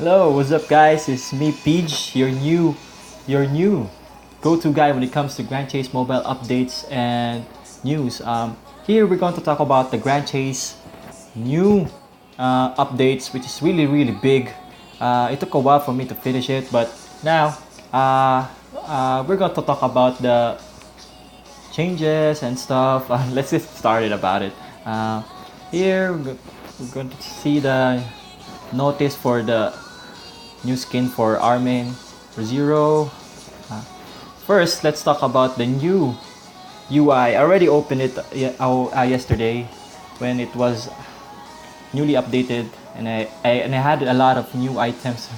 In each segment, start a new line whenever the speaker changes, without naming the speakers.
Hello, what's up guys? It's me Peach, your new go-to guy when it comes to Grandchase mobile updates and news. Here we're going to talk about the Grandchase new updates, which is really big. It took a while for me to finish it, but now uh, we're going to talk about the changes and stuff. Let's get started about it. Uh, Here we're going to see the notice for the new skin for Armin for Zero. Uh, First, let's talk about the new UI. I already opened it yesterday when it was newly updated, and I had a lot of new items.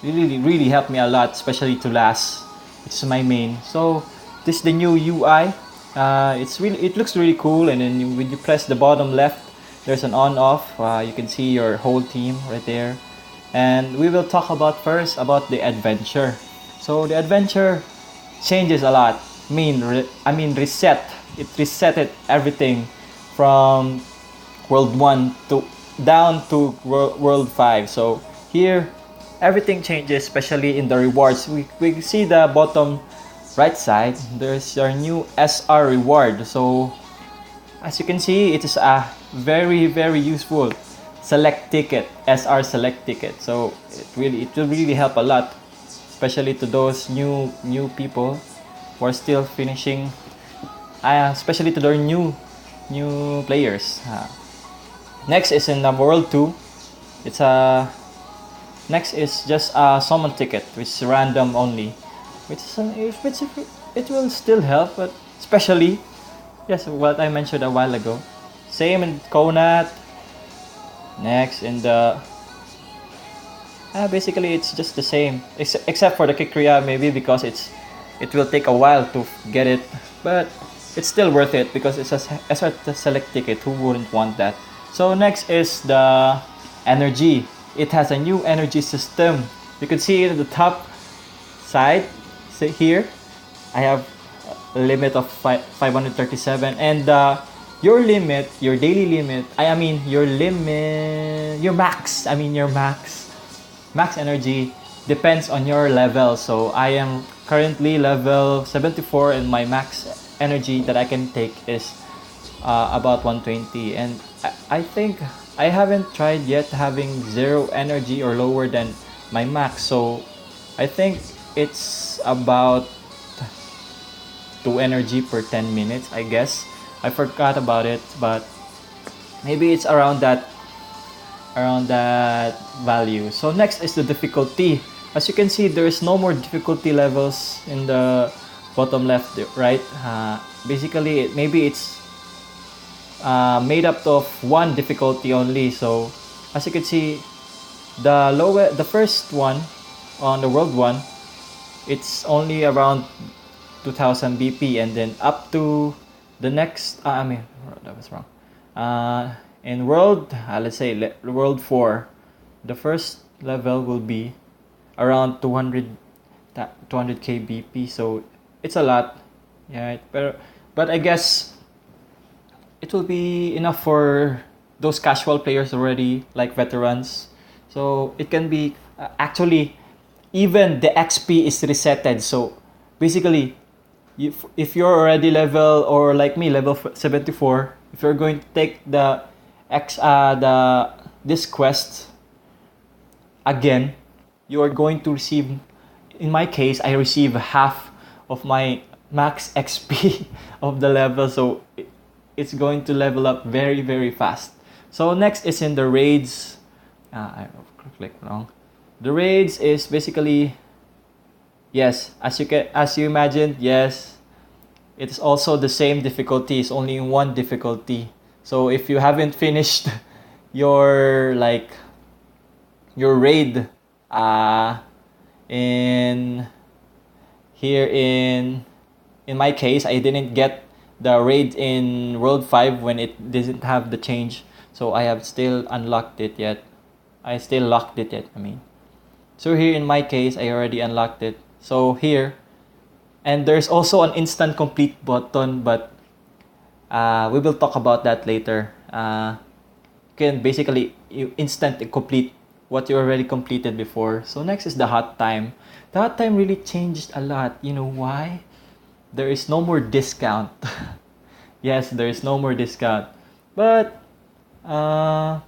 Really helped me a lot, especially to last. It's my main. So this is the new UI. It looks really cool, and then when you press the bottom left, there's an on-off. You can see your whole team right there. And we will talk about first about the adventure. So the adventure changes a lot. Reset. It resetted everything from World 1 to down to World 5. So here, everything changes, especially in the rewards. We see the bottom right side. There's your new SR reward. So as you can see, it is a very useful select ticket, SR select ticket. So it will really help a lot, especially to those new people who are still finishing, especially to their new players. Next is in the World 2. It's a Next is just a summon ticket, which is random only, which it will still help, but especially yes, what I mentioned a while ago. Same in Konat. Next in the basically it's just the same, except for the Kikriya maybe because it will take a while to get it, but it's still worth it because it's a select ticket. Who wouldn't want that? So next is the energy. It has a new energy system. You can see it at the top side. See here, I have a limit of 537, and your limit, your daily limit, your max energy depends on your level. So I am currently level 74, and my max energy that I can take is about 120. And I think I haven't tried yet having zero energy or lower than my max. So I think it's about 2 energy per 10 minutes, I guess. I forgot about it, but maybe it's around that value. So next is the difficulty. As you can see, there is no more difficulty levels in the bottom left, right? Basically, maybe it's made up of one difficulty only. So as you can see, the first one on the World 1, it's only around 2000 BP, and then up to the next that was wrong. In World, let's say World 4, the first level will be around 200k BP. So it's a lot, yeah. But I guess it will be enough for those casual players already, like veterans. So it can be actually, even the XP is resetted. So basically, if you're already level, or like me, level 74, if you're going to take this quest again, you are going to receive, in my case, I receive half of my max XP of the level. So it's going to level up very fast. So next is in the raids. I clicked wrong. The raids is basically, yes, as you imagined, yes, it's also the same difficulty. It's only one difficulty. So if you haven't finished your raid in my case, I didn't get the raid in World 5 when it didn't have the change. So I have still unlocked it yet. I still locked it yet, So here in my case, I already unlocked it. So here, and there's also an instant complete button, but we will talk about that later. You can basically instant complete what you already completed before. So next is the hot time. The hot time really changed a lot. You know why? There is no more discount. Yes, there is no more discount. But uh,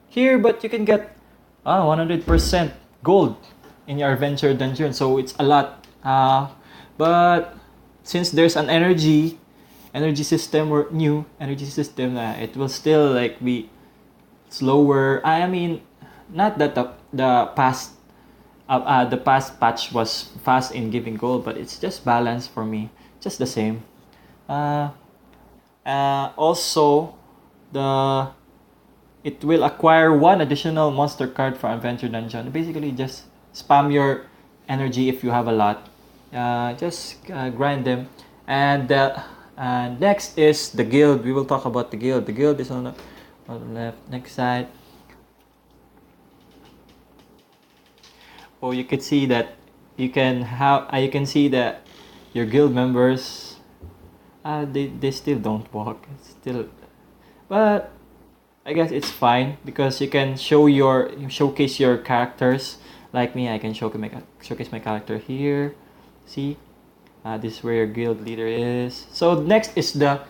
here, but you can get 100% gold in your adventure dungeon. So it's a lot. But since there's an energy system or new energy system, it will still like be slower. I mean, not that the past patch was fast in giving gold, but it's just balanced for me, just the same. Uh, Also, the it will acquire one additional monster card for adventure dungeon. Basically, just spam your energy if you have a lot. Just grind them, and next is the guild. We will talk about the guild. The guild is on the left. Next side. Oh, you can see that you can see that your guild members they still don't walk. Still, but I guess it's fine because you can showcase your characters. Like me, I can showcase my character here. See, this is where your guild leader is. So next is the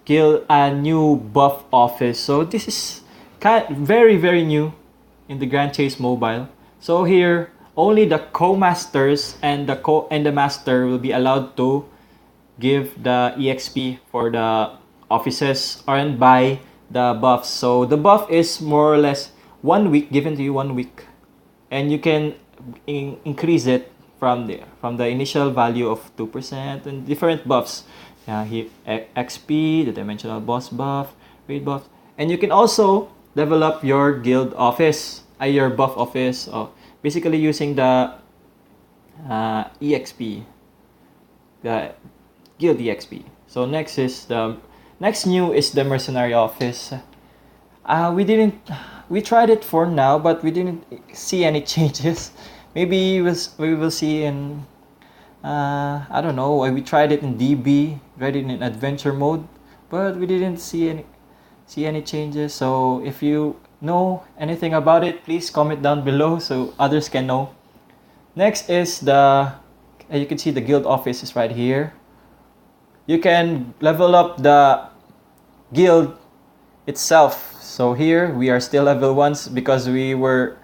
guild new buff office. So this is very new in the Grandchase mobile. So here only the co-masters and the master will be allowed to give the EXP for the offices and buy the buffs. So the buff is more or less 1 week, given to you 1 week, and you can increase it from the initial value of 2% and different buffs. XP, the dimensional boss buff, raid buff, and you can also level up your guild office, your buff office, basically using the EXP, the guild EXP. So next new is the mercenary office. We tried it for now, but we didn't see any changes. Maybe we will see in I don't know. We tried it in DB, tried it in adventure mode, but we didn't see any changes. So if you know anything about it, please comment down below so others can know. Next is you can see the guild office is right here. You can level up the guild itself. So here we are still level 1 because we were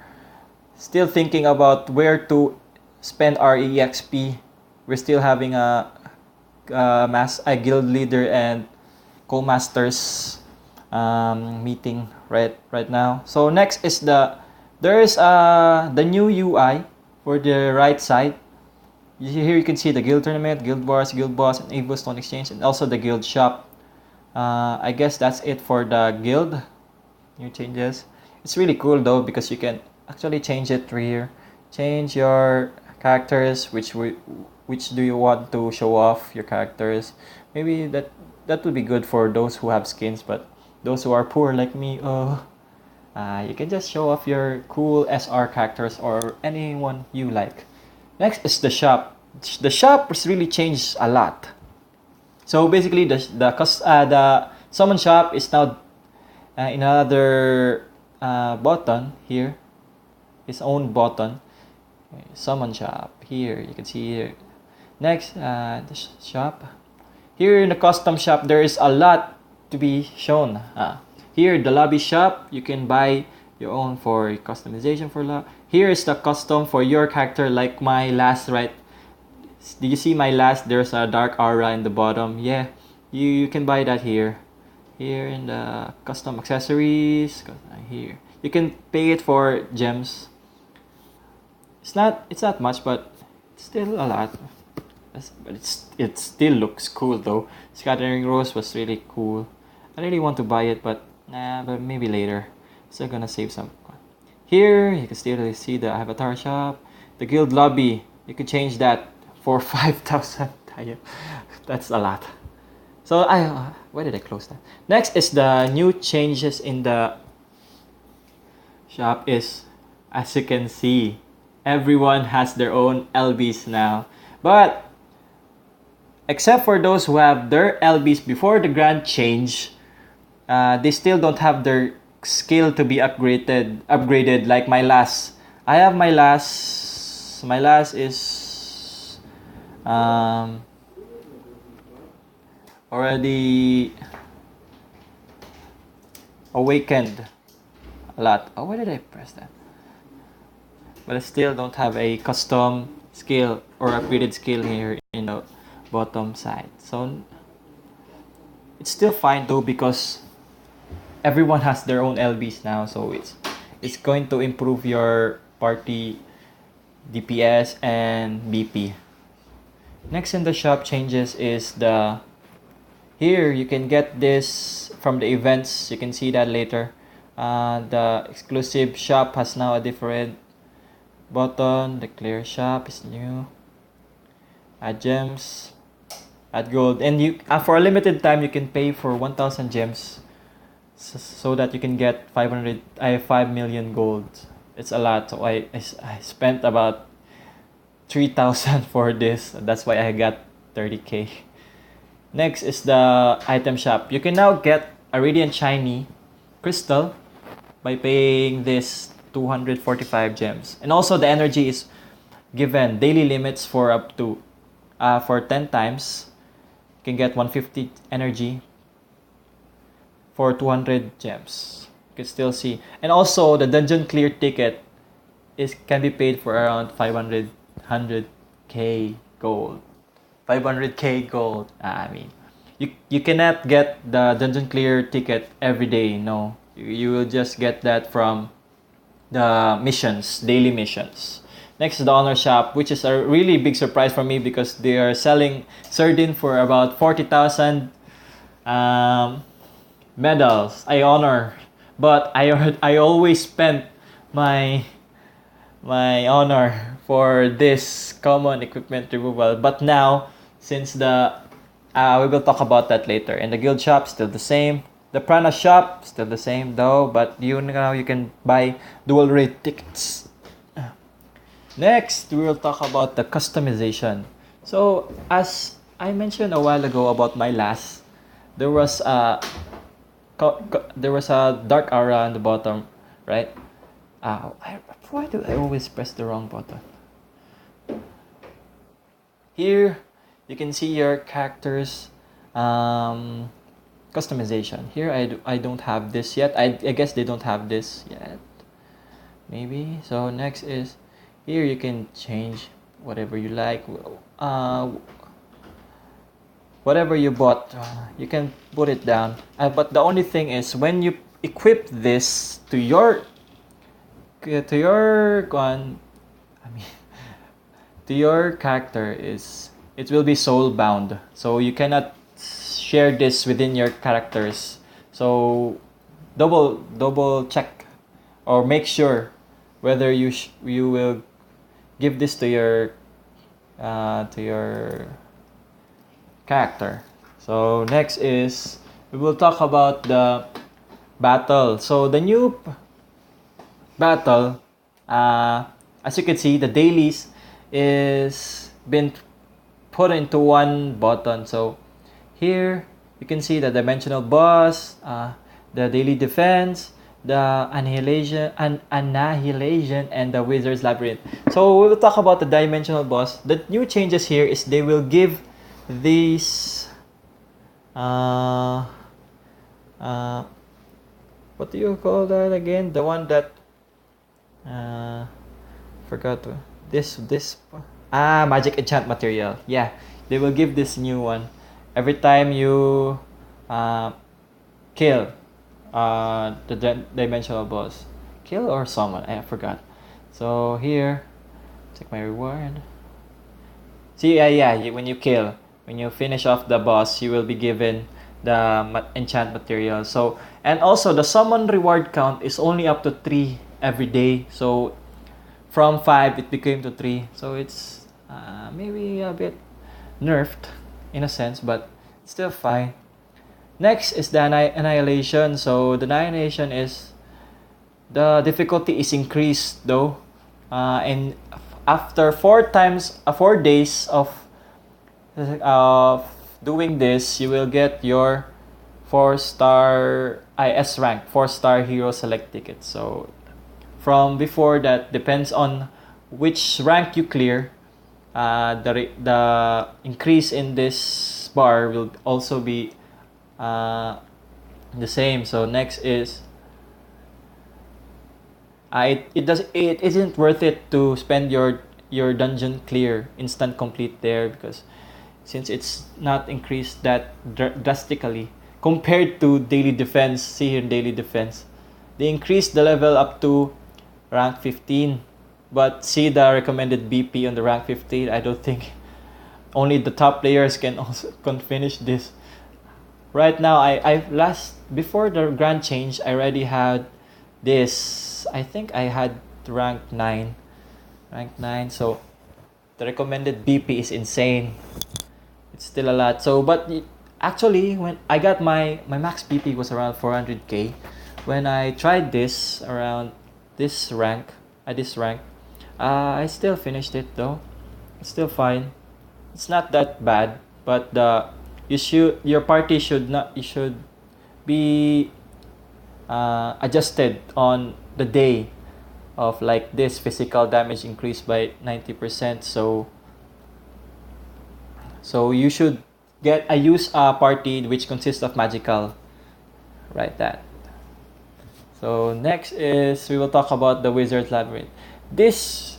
still thinking about where to spend our EXP. We're still having a guild leader and co-masters meeting right now. So next is the new UI for the right side. Here you can see the guild tournament, guild wars, guild boss, and Evo Stone Exchange, and also the guild shop. I guess that's it for the guild. New changes. It's really cool though because you can actually change it here. Change your characters, which do you want to show off your characters. Maybe that would be good for those who have skins, but those who are poor like me, you can just show off your cool SR characters or anyone you like. Next is the shop. The shop has really changed a lot. So basically, the summon shop is now in another button here, its own button. Summon shop here. You can see here. Next, the shop. Here in the custom shop, there is a lot to be shown. Here, the lobby shop, you can buy your own for customization for lobby. Here is the custom for your character, like my last, right? Did you see my last? There's a dark aura in the bottom. Yeah, you can buy that here. Here in the custom accessories, here you can pay it for gems. It's not much, but it's still a lot. But it still looks cool though. Scattering Rose was really cool. I really want to buy it, but maybe later. Still gonna save some. Here you can still see the avatar shop, the guild lobby. You can change that for 5,000. That's a lot. So why did I close that? Next is the new changes in the shop is, as you can see, everyone has their own LBs now. But except for those who have their LBs before the grand change, they still don't have their skill to be upgraded like my last. I have my last is um already awakened a lot. Oh, why did I press that? But I still don't have a custom skill or upgraded skill here in the bottom side. So it's still fine though because everyone has their own LBs now, so it's going to improve your party DPS and BP. Next in the shop changes is the here you can get this from the events. You can see that later. The exclusive shop has now a different button. The clear shop is new. Add gems, add gold, and you for a limited time you can pay for 1,000 gems, so that you can get 5 million gold. It's a lot, so I spent about 3,000 for this. That's why I got 30k. Next is the item shop. You can now get a radiant shiny crystal by paying this 245 gems, and also the energy is given daily limits for up to for 10 times. You can get 150 energy for 200 gems. You can still see, and also the dungeon clear ticket can be paid for around 100k gold. 500k gold. I mean, you cannot get the dungeon clear ticket every day. No, you will just get that from the missions, daily missions. Next is the honor shop, which is a really big surprise for me because they are selling sardine for about 40,000 medals. I honor, but I always spent my honor for this common equipment removal. But now, since the we will talk about that later. And the guild shop still the same. The prana shop still the same though, but now you can buy dual rate tickets. Next, we will talk about the customization. So, as I mentioned a while ago about my last, there was a dark aura on the bottom, right? Why do I always press the wrong button? Here, you can see your characters customization. Here, I don't have this yet. I guess they don't have this yet. Maybe. So next is here you can change whatever you like. Whatever you bought, you can put it down. But the only thing is when you equip this to your gun, to your character, it will be soul bound. So you cannot share this within your characters. So double check or make sure whether you will give this to your character. So next is we will talk about the battle. So the new battle, as you can see, the dailies is been put into one button. So here you can see the dimensional boss, the daily defense, the annihilation, and the wizard's labyrinth. So we will talk about the dimensional boss. The new changes here is they will give these what do you call that again? The one that forgot to, this magic enchant material. Yeah, they will give this new one every time you kill the dimensional boss. Kill or summon, I forgot. So here, check my reward. See, when you kill, when you finish off the boss, you will be given the enchant material. So, and also the summon reward count is only up to 3 every day. So from 5 it became to 3. So it's maybe a bit nerfed in a sense, but still fine. Next is the annihilation. So the annihilation is the difficulty is increased though, and after 4 days of doing this, you will get your 4-star S rank 4-star hero select ticket. So from before that depends on which rank you clear. The increase in this bar will also be the same. So next is it isn't worth it to spend your dungeon clear instant complete there, because since it's not increased that drastically compared to daily defense. See here, daily defense, they increased the level up to rank 15, but see the recommended BP on the rank 15. I don't think only the top players can finish this. Right now, I last before the grand change, I already had this. I think I had rank 9. So the recommended BP is insane. It's still a lot. So but actually when I got my max BP was around 400k. When I tried this around this rank, I still finished it though. It's still fine. It's not that bad, but your party should be adjusted on the day of like this physical damage increased by 90%. So you should use a party which consists of magical, right? That. So next is we will talk about the Wizard's Labyrinth. This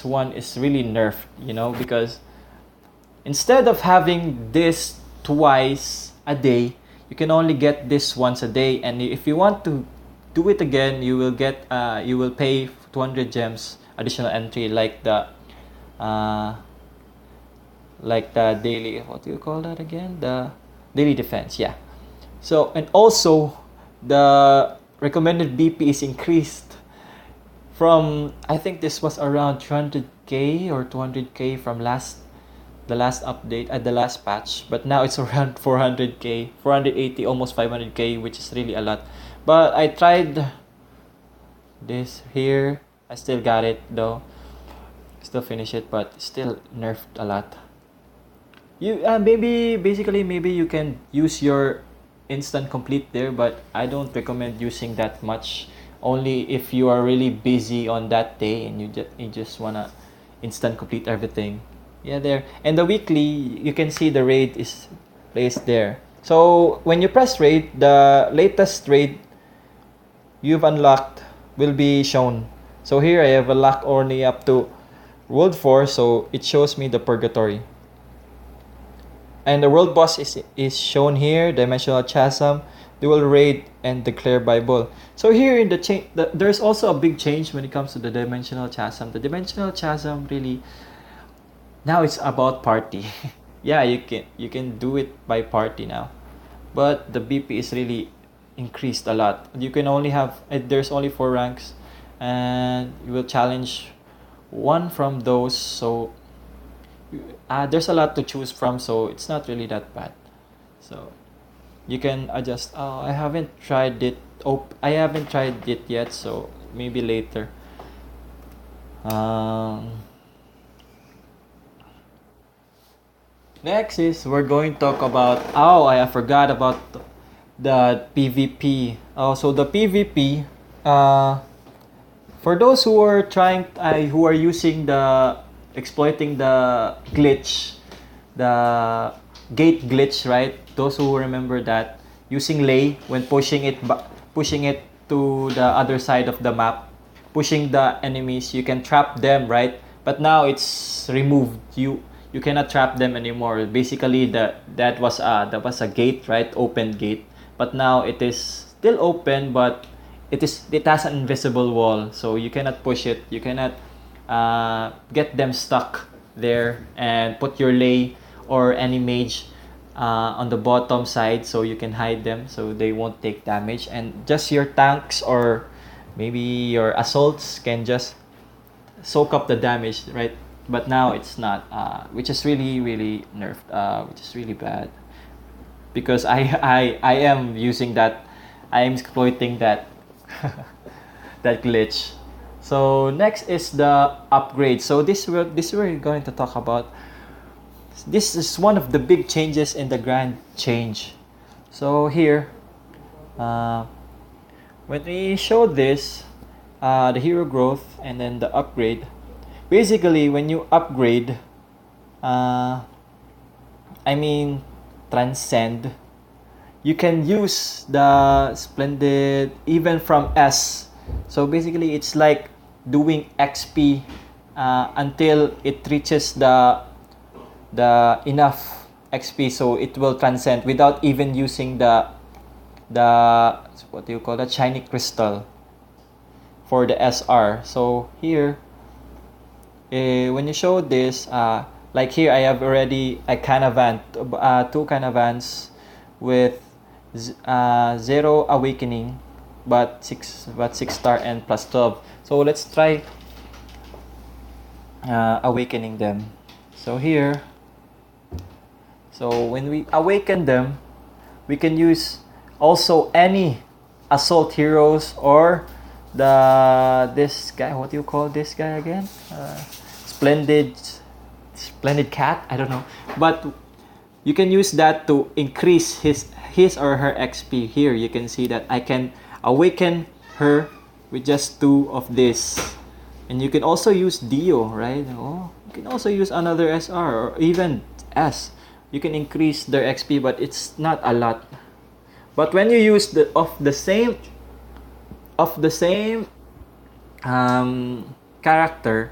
one is really nerfed, because instead of having this twice a day, you can only get this once a day, and if you want to do it again, you will pay 200 gems additional entry, like the daily, what do you call that again? The daily defense, yeah. So, and also the recommended BP is increased from, I think this was around 300k or 200k from the last update at the last patch, but now it's around 400k, 480, almost 500k, which is really a lot. But I tried this here, I still got it though, still finish it, but still nerfed a lot. You maybe you can use your instant complete there, but I don't recommend using that much. Only if you are really busy on that day and you just wanna instant complete everything. Yeah, there. And the weekly, you can see the raid is placed there. So when you press raid, the latest raid you've unlocked will be shown. So here I have unlocked only up to World 4, so it shows me the Purgatory. And the world boss is shown here, Dimensional Chasm, Dual Raid, and Declare Bible. So here in there's also a big change when it comes to the Dimensional Chasm. The Dimensional Chasm really, now it's about party. Yeah, you can do it by party now, but the BP is really increased a lot. You can only have, there's only 4 ranks, and you will challenge one from those. So there's a lot to choose from, so it's not really that bad. So you can adjust. I haven't tried it. I haven't tried it yet, so maybe later. Next is we're going to talk about. I forgot about the PvP. So the PvP. For those who are who are using exploiting the glitch, the gate glitch, right? Those who remember that, using lay when pushing it to the other side of the map, pushing the enemies, you can trap them, right? But now it's removed. You cannot trap them anymore. Basically, that was a gate, right? Open gate. But now it is still open, but it has an invisible wall, so you cannot push it. You cannot get them stuck there and put your lay or any mage on the bottom side, so you can hide them so they won't take damage, and just your tanks or maybe your assaults can just soak up the damage, right? But now it's not, which is really really nerfed, which is really bad, because I am using that. I am exploiting that that glitch. So next is the upgrade. So this we're going to talk about. This is one of the big changes in the grand change. So here, Uh, when we show this, the hero growth and then the upgrade, basically when you upgrade, uh, I mean transcend, you can use the splendid even from S. So basically it's like doing XP until it reaches the enough XP, so it will transcend without even using the what do you call that, shiny crystal for the SR. So here, when you show this, like here I have already a canavan, two canavans with 0 awakening, but 6 star and plus 12. So let's try awakening them. So here, so when we awaken them, we can use also any assault heroes or this guy, what do you call this guy again, splendid cat, I don't know, but you can use that to increase his or her XP. Here you can see that I can awaken her with just 2 of this, and you can also use Dio, right? Oh, you can also use another SR or even S. You can increase their XP, but it's not a lot. But when you use the same character,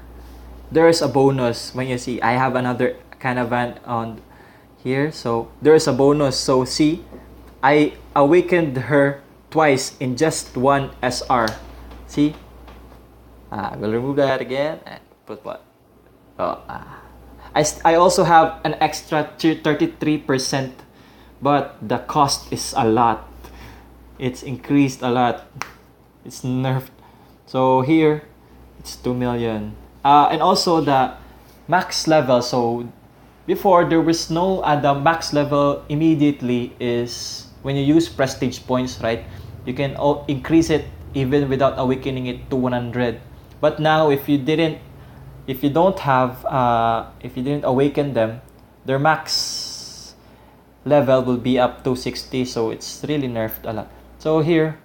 there is a bonus. When you see, I have another canavan on here, so there is a bonus. So see, I awakened her twice in just 1 SR. See, I will remove that again and put what? Oh, I also have an extra 33%, but the cost is a lot. It's increased a lot. It's nerfed. So here, it's 2 million. And also the max level. So before there was no the max level immediately is when you use prestige points, right? You can increase it even without awakening it to 100. But now if you didn't awaken them, their max level will be up to 60. So it's really nerfed a lot. So here,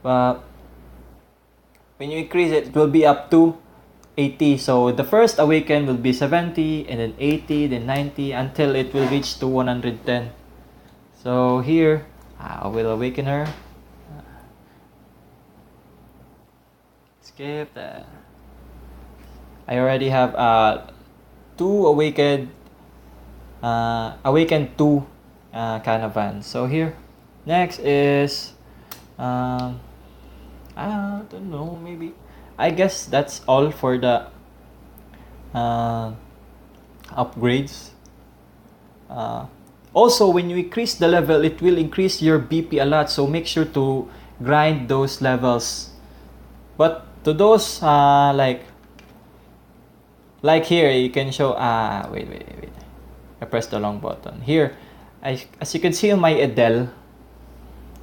when you increase it, it will be up to 80. So the first awaken will be 70, and then 80, then 90, until it will reach to 110. So here, I will awaken her. Skip that. I already have 2 awakened 2 caravans. So here, next is I don't know, maybe I guess that's all for the upgrades. Also, when you increase the level, it will increase your BP a lot, so make sure to grind those levels. But to those like here, you can show wait, I pressed the wrong button. Here, as you can see on my Edel,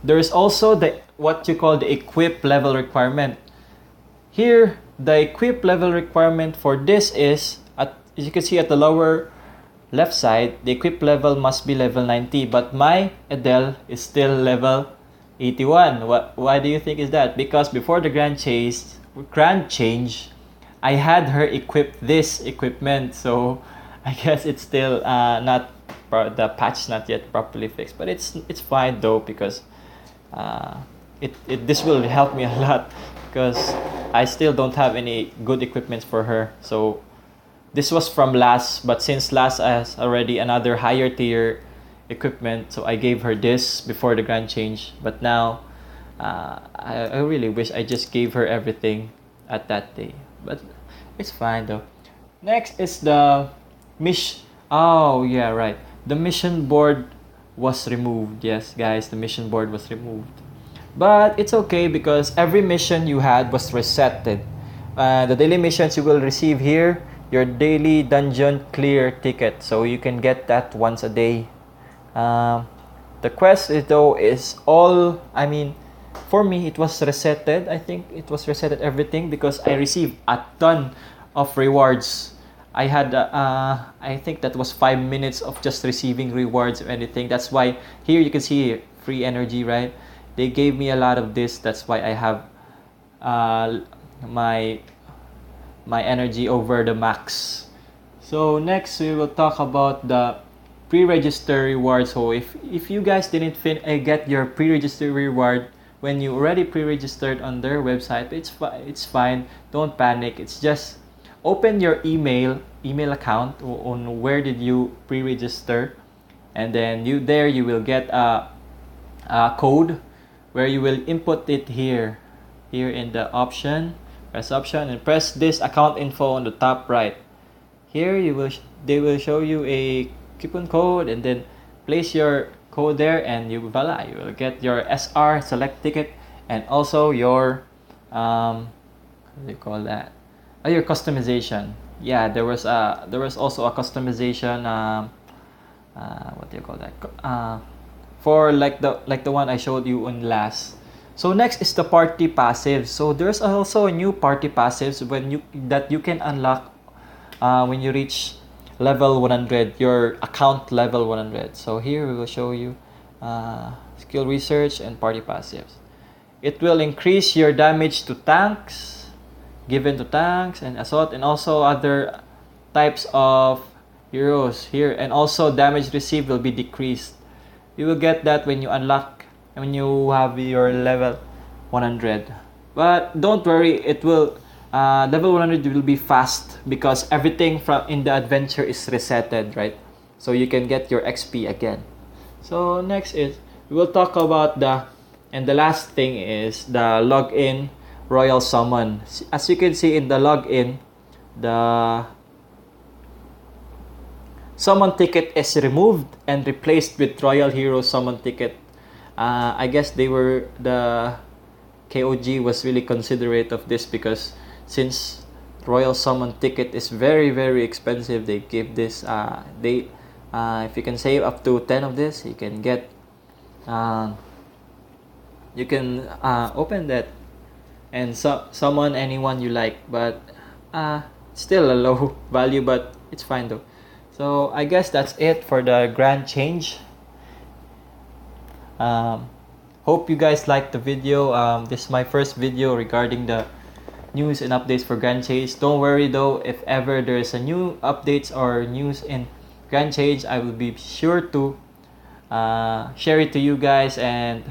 there is also the what you call the equip level requirement. Here, the equip level requirement for this is, as you can see at the lower left side, the equip level must be level 90, but my Edel is still level 81. Why do you think is that? Because before the grand change, I had her equip this equipment, so I guess it's still not the patch not yet properly fixed, but it's fine though, because this will help me a lot, because I still don't have any good equipment for her. So this was from last, but since last has already another higher tier equipment, so I gave her this before the grand change. But now I really wish I just gave her everything at that day, but it's fine though. Next is the oh yeah, right, the mission board was removed. Yes guys, the mission board was removed, but it's okay because every mission you had was resetted. The daily missions you will receive here, your daily dungeon clear ticket, so you can get that once a day. The quest is all, I mean, for me it was resetted. I think it was resetted everything because I received a ton of rewards. I had I think that was 5 minutes of just receiving rewards or anything. That's why here you can see free energy, right? they gave me a lot of this. That's why I have my energy over the max. So next we will talk about the pre-register reward. So if you guys didn't get your pre-register reward when you already pre-registered on their website, it's fine. Don't panic. It's just open your email account on where did you pre-register, and then you will get a code where you will input it here in the option. Press option and press this account info on the top right. Here they will show you a coupon code, and then place your code there, and you will get your SR select ticket, and also your what do you call that? Your customization. Yeah, there was also a customization. What do you call that? For like the one I showed you on last. So next is the party passives. So there's also a new party passives that you can unlock when you reach level 100, your account level 100. So here we will show you skill research and party passives. It will increase your damage to tanks, given to tanks and assault, and also other types of heroes here, and also damage received will be decreased. You will get that when you unlock, when you have your level 100. But don't worry, it will level 100 will be fast because everything from in the adventure is resetted, right? So you can get your XP again. So next is we will talk about the last thing is the login royal summon. As you can see in the login, the summon ticket is removed and replaced with royal hero summon ticket. I guess the KOG was really considerate of this, because since royal summon ticket is very expensive, they give this if you can save up to 10 of this, you can get you can open that and summon anyone you like, but still a low value, but it's fine though. So I guess that's it for the grand change. Hope you guys liked the video. This is my first video regarding the news and updates for Grandchase. Don't worry though, if ever there is a new updates or news in Grandchase, I will be sure to share it to you guys. And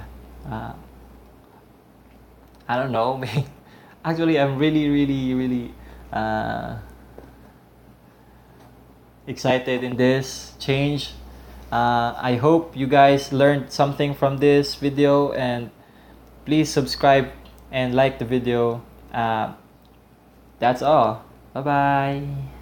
I don't know, actually I'm really excited in this change. I hope you guys learned something from this video, and please subscribe and like the video. That's all. Bye bye.